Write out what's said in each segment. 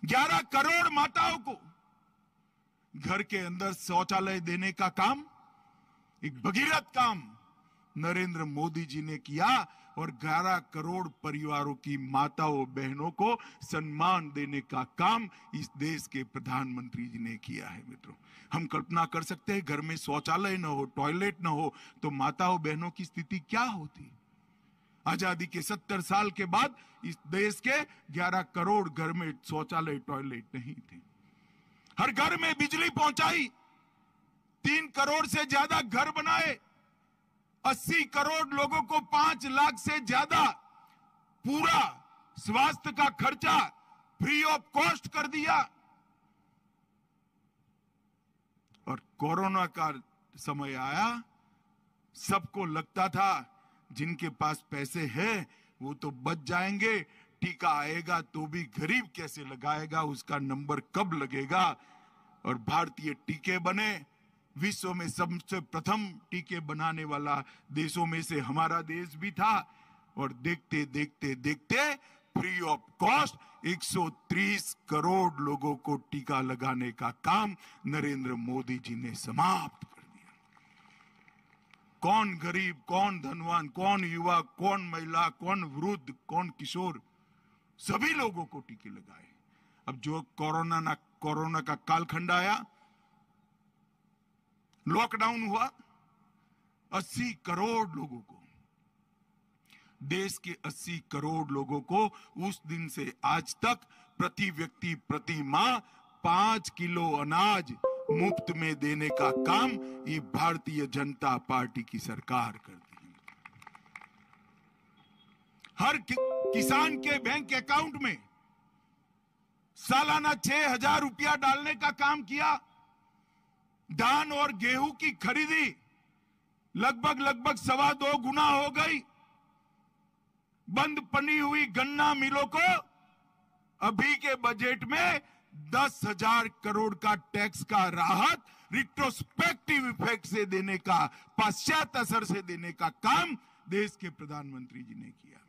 11 करोड़ माताओं को घर के अंदर शौचालय देने का काम, एक भगीरथ काम नरेंद्र मोदी जी ने किया और 11 करोड़ परिवारों की माताओं बहनों को सम्मान देने का काम इस देश के प्रधानमंत्री जी ने किया है। मित्रों, हम कल्पना कर सकते हैं घर में शौचालय न हो, टॉयलेट न हो तो माताओं बहनों की स्थिति क्या होती। आजादी के 70 साल के बाद इस देश के 11 करोड़ घर में शौचालय टॉयलेट नहीं थे। हर घर में बिजली पहुंचाई, 3 करोड़ से ज्यादा घर बनाए, 80 करोड़ लोगों को 5 लाख से ज्यादा पूरा स्वास्थ्य का खर्चा फ्री ऑफ कॉस्ट कर दिया। और कोरोना का समय आया, सबको लगता था जिनके पास पैसे हैं वो तो बच जाएंगे, टीका आएगा तो भी गरीब कैसे लगाएगा, उसका नंबर कब लगेगा। और भारतीय टीके बने, विश्व में सबसे प्रथम टीके बनाने वाला देशों में से हमारा देश भी था। और देखते देखते देखते फ्री ऑफ कॉस्ट 130 करोड़ लोगों को टीका लगाने का काम नरेंद्र मोदी जी ने समाप्त कर दिया। कौन गरीब, कौन धनवान, कौन युवा, कौन महिला, कौन वृद्ध, कौन किशोर, सभी लोगों को टीके लगाए। अब जो कोरोना का कालखंड आया, लॉकडाउन हुआ, 80 करोड़ लोगों को, देश के 80 करोड़ लोगों को उस दिन से आज तक प्रति व्यक्ति प्रति माह 5 किलो अनाज मुफ्त में देने का काम ये भारतीय जनता पार्टी की सरकार करती है। हर किसान के बैंक अकाउंट में सालाना 6,000 रुपया डालने का काम किया। धान और गेहूं की खरीदी लगभग 2.25 गुना हो गई। बंद पड़ी हुई गन्ना मिलों को अभी के बजट में 10,000 करोड़ का टैक्स का राहत रिट्रोस्पेक्टिव इफेक्ट से देने का, पश्चात असर से देने का काम देश के प्रधानमंत्री जी ने किया।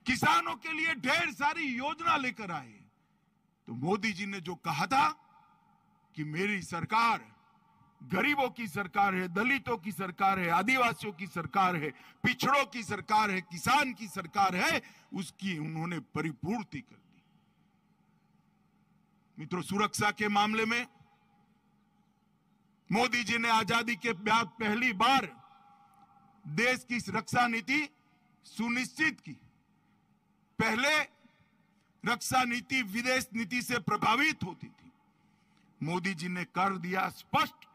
किसानों के लिए ढेर सारी योजना लेकर आए। तो मोदी जी ने जो कहा था कि मेरी सरकार गरीबों की सरकार है, दलितों की सरकार है, आदिवासियों की सरकार है, पिछड़ों की सरकार है, किसान की सरकार है, उसकी उन्होंने परिपूर्ति कर दी। मित्रों, सुरक्षा के मामले में मोदी जी ने आजादी के बाद पहली बार देश की रक्षा नीति सुनिश्चित की। पहले रक्षा नीति विदेश नीति से प्रभावित होती थी। मोदी जी ने कर दिया स्पष्ट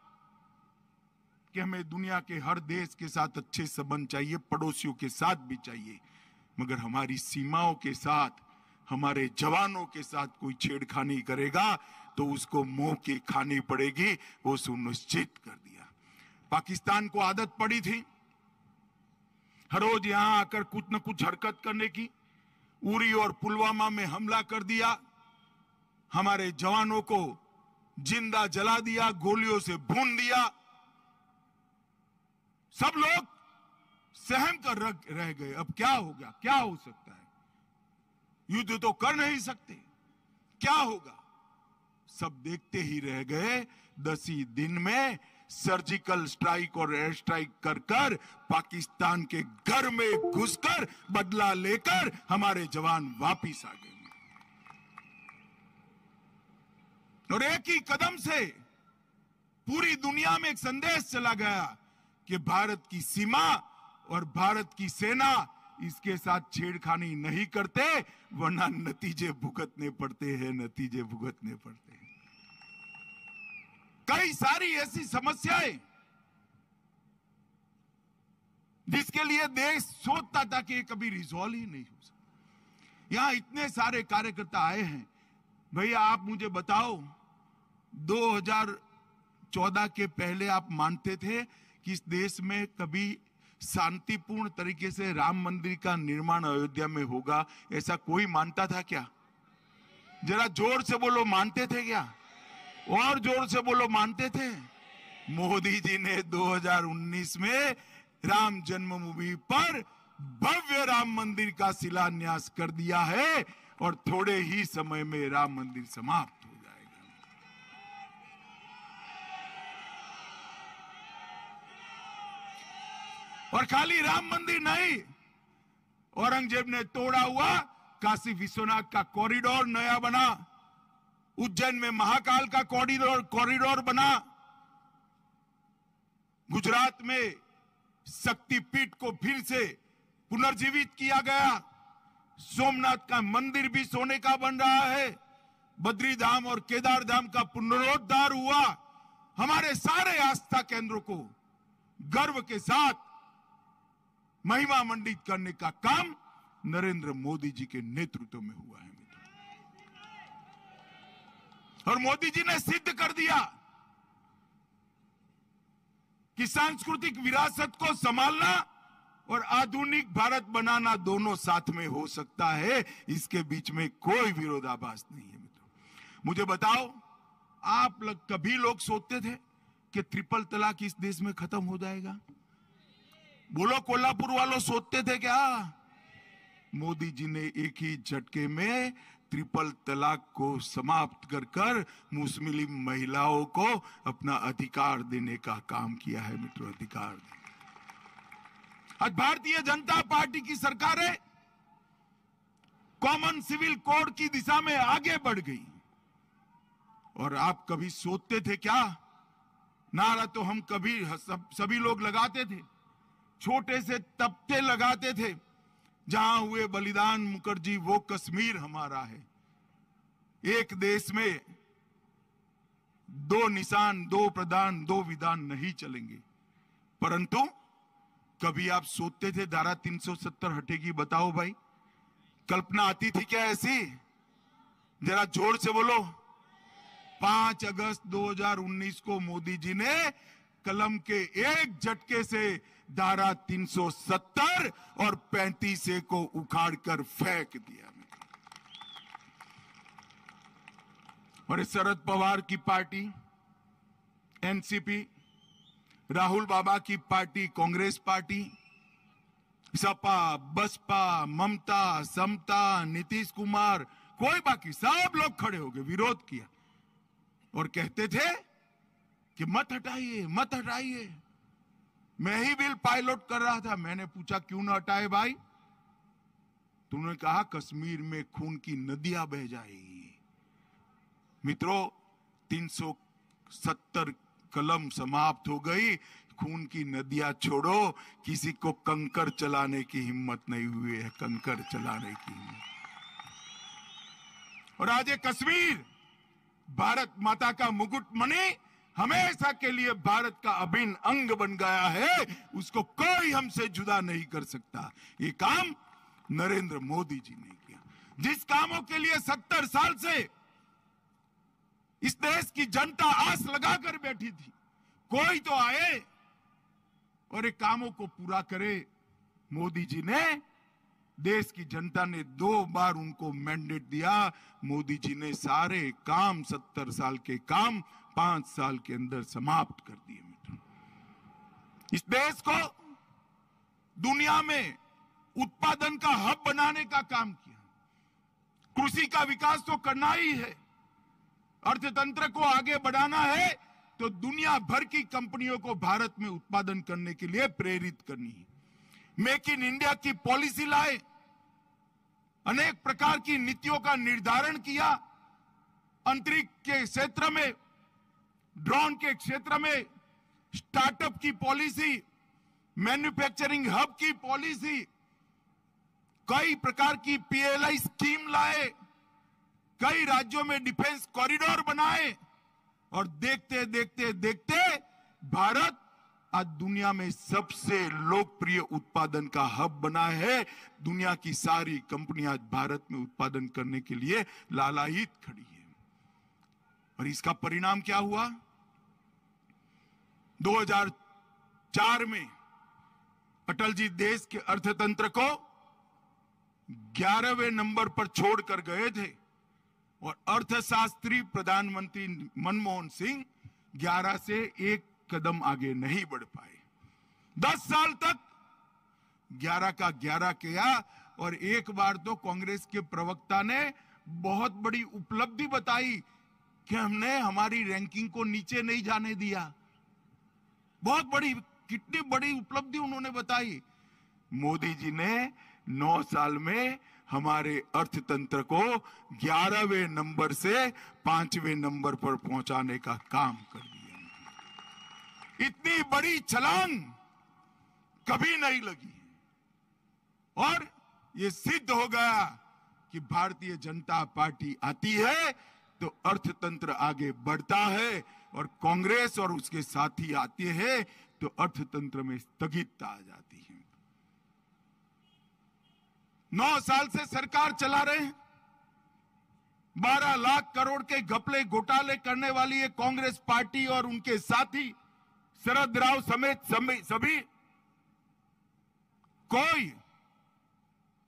कि हमें दुनिया के हर देश के साथ अच्छे संबंध चाहिए, पड़ोसियों के साथ भी चाहिए, मगर हमारी सीमाओं के साथ, हमारे जवानों के साथ कोई छेड़खानी करेगा तो उसको मुंह की खानी पड़ेगी, वो सुनिश्चित कर दिया। पाकिस्तान को आदत पड़ी थी हर रोज यहां आकर कुछ न कुछ हरकत करने की। उरी और पुलवामा में हमला कर दिया, हमारे जवानों को जिंदा जला दिया, गोलियों से भून दिया। सब लोग सहम कर रह गए। अब क्या होगा, क्या हो सकता है, युद्ध तो कर नहीं सकते, क्या होगा। सब देखते ही रह गए। 10 ही दिन में सर्जिकल स्ट्राइक और एयर स्ट्राइक कर कर पाकिस्तान के घर में घुसकर बदला लेकर हमारे जवान वापिस आ गए। और एक ही कदम से पूरी दुनिया में एक संदेश चला गया कि भारत की सीमा और भारत की सेना इसके साथ छेड़खानी नहीं करते, वरना नतीजे भुगतने पड़ते हैं, नतीजे भुगतने पड़ते हैं। कई सारी ऐसी समस्याएं जिसके लिए देश सोचता था कि ये कभी रिजॉल्व ही नहीं हो सकता। यहां इतने सारे कार्यकर्ता आए हैं। भैया आप मुझे बताओ, 2014 के पहले आप मानते थे कि इस देश में कभी शांतिपूर्ण तरीके से राम मंदिर का निर्माण अयोध्या में होगा? ऐसा कोई मानता था क्या? जरा जोर से बोलो, मानते थे क्या? और जोर से बोलो, मानते थे? मोदी जी ने 2019 में राम जन्मभूमि पर भव्य राम मंदिर का शिलान्यास कर दिया है। और थोड़े ही समय में राम मंदिर समाप्त हो जाएगा। और खाली राम मंदिर नहीं, औरंगजेब ने तोड़ा हुआ काशी विश्वनाथ का कॉरिडोर नया बना, उज्जैन में महाकाल का कॉरिडोर बना, गुजरात में शक्तिपीठ को फिर से पुनर्जीवित किया गया, सोमनाथ का मंदिर भी सोने का बन रहा है, बद्री धाम और केदार धाम का पुनरोद्धार हुआ। हमारे सारे आस्था केंद्रों को गर्व के साथ महिमा मंडित करने का काम नरेंद्र मोदी जी के नेतृत्व में हुआ है मित्रों। और मोदी जी ने सिद्ध कर दिया कि सांस्कृतिक विरासत को संभालना और आधुनिक भारत बनाना दोनों साथ में हो सकता है, इसके बीच में कोई विरोधाभास नहीं है मित्रों। मुझे बताओ, आप कभी लोग सोचते थे कि ट्रिपल तलाक इस देश में खत्म हो जाएगा? बोलो, कोल्हापुर वालों सोचते थे क्या? मोदी जी ने एक ही झटके में ट्रिपल तलाक को समाप्त कर मुस्लिम महिलाओं को अपना अधिकार देने का काम किया है मित्रों, अधिकार देने। आज भारतीय जनता पार्टी की सरकार है, कॉमन सिविल कोड की दिशा में आगे बढ़ गई। और आप कभी सोचते थे क्या? नारा तो हम कभी सभी लोग लगाते थे, छोटे से तख्ते लगाते थे, जहां हुए बलिदान मुखर्जी वो कश्मीर हमारा है। एक देश में दो निशान, दो प्रधान, दो विधान नहीं चलेंगे। परंतु कभी आप सोचते थे धारा 370 हटेगी? बताओ भाई, कल्पना आती थी क्या ऐसी? जरा जोर से बोलो। 5 अगस्त 2019 को मोदी जी ने कलम के एक झटके से धारा 370 और 35 को उखाड़कर फेंक दिया। और शरद पवार की पार्टी एनसीपी, राहुल बाबा की पार्टी कांग्रेस पार्टी, सपा, बसपा, ममता, समता, नीतीश कुमार, कोई बाकी सब लोग खड़े हो गए, विरोध किया और कहते थे कि मत हटाइए, मत हटाइए। मैं ही बिल पायलट कर रहा था, मैंने पूछा क्यों ना हटाए भाई? तुमने कहा कश्मीर में खून की नदियां बह जाएगी। मित्रों, 370 कलम समाप्त हो गई, खून की नदियां छोड़ो, किसी को कंकर चलाने की हिम्मत नहीं हुई है, कंकर चलाने की हिम्मत। और आज ये कश्मीर भारत माता का मुकुटमणि हमेशा के लिए भारत का अभिन्न अंग बन गया है, उसको कोई हमसे जुदा नहीं कर सकता। ये काम नरेंद्र मोदी जी ने किया। जिस कामों के लिए 70 साल से इस देश की जनता आस लगाकर बैठी थी, कोई तो आए और ये कामों को पूरा करे। मोदी जी ने, देश की जनता ने 2 बार उनको मैंडेट दिया। मोदी जी ने सारे काम, 70 साल के काम 5 साल के अंदर समाप्त कर दिए मित्रों। इस देश को दुनिया में उत्पादन का हब बनाने का काम किया। कृषि का विकास तो करना ही है, अर्थतंत्र को आगे बढ़ाना है, तो दुनिया भर की कंपनियों को भारत में उत्पादन करने के लिए प्रेरित करनी है। मेक इन इंडिया की पॉलिसी लाए, अनेक प्रकार की नीतियों का निर्धारण किया, अंतरिक्ष के क्षेत्र में, ड्रोन के क्षेत्र में स्टार्टअप की पॉलिसी, मैन्युफैक्चरिंग हब की पॉलिसी, कई प्रकार की पीएलआई स्कीम लाए, कई राज्यों में डिफेंस कॉरिडोर बनाए, और देखते देखते देखते भारत आज दुनिया में सबसे लोकप्रिय उत्पादन का हब बना है। दुनिया की सारी कंपनियां आज भारत में उत्पादन करने के लिए लालायित खड़ी है। और इसका परिणाम क्या हुआ? 2004 में अटल जी देश के अर्थतंत्र को 11वें नंबर पर छोड़कर गए थे, और अर्थशास्त्री प्रधानमंत्री मनमोहन सिंह 11 से 1 कदम आगे नहीं बढ़ पाए। 10 साल तक 11 का 11 किया, और एक बार तो कांग्रेस के प्रवक्ता ने बहुत बड़ी उपलब्धि बताई कि हमने हमारी रैंकिंग को नीचे नहीं जाने दिया। बहुत बड़ी, कितनी बड़ी उपलब्धि उन्होंने बताई। मोदी जी ने 9 साल में हमारे अर्थतंत्र को 11वें नंबर से 5वें नंबर पर पहुंचाने का काम कर दिया। इतनी बड़ी छलांग कभी नहीं लगी और ये सिद्ध हो गया कि भारतीय जनता पार्टी आती है तो अर्थतंत्र आगे बढ़ता है और कांग्रेस और उसके साथी आते हैं तो अर्थतंत्र में स्थगितता आ जाती है। 9 साल से सरकार चला रहे हैं। 12 लाख करोड़ के घपले घोटाले करने वाली ये कांग्रेस पार्टी और उनके साथी शरद राव समेत सभी, कोई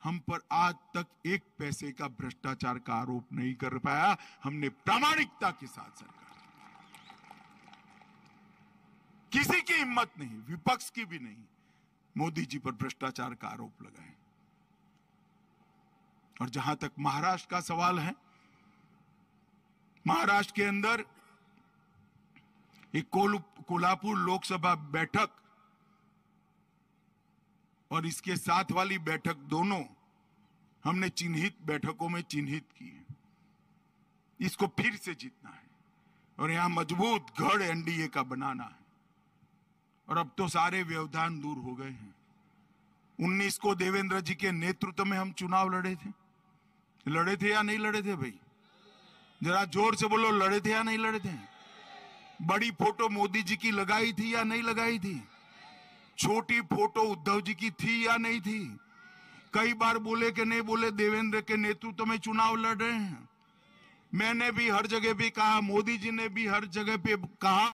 हम पर आज तक एक पैसे का भ्रष्टाचार का आरोप नहीं कर पाया। हमने प्रामाणिकता के साथ सरकार, किसी की हिम्मत नहीं, विपक्ष की भी नहीं, मोदी जी पर भ्रष्टाचार का आरोप लगाए। और जहां तक महाराष्ट्र का सवाल है, महाराष्ट्र के अंदर एक कोल्हापुर लोकसभा बैठक और इसके साथ वाली बैठक दोनों हमने चिन्हित बैठकों में चिन्हित की है। इसको फिर से जीतना है और यहां मजबूत गढ़ एनडीए का बनाना है। और अब तो सारे व्यवधान दूर हो गए हैं। 19 को देवेंद्र जी के नेतृत्व में हम चुनाव लड़े थे या नहीं लड़े थे भाई? जरा जोर से बोलो, लड़े थे या नहीं लड़े थे? बड़ी फोटो मोदी जी की लगाई थी या नहीं लगाई थी? छोटी फोटो उद्धव जी की थी या नहीं थी? कई बार बोले कि नहीं बोले देवेंद्र के नेतृत्व में चुनाव लड़ रहे हैं। मैंने भी हर जगह पे कहा, मोदी जी ने भी हर जगह पे कहा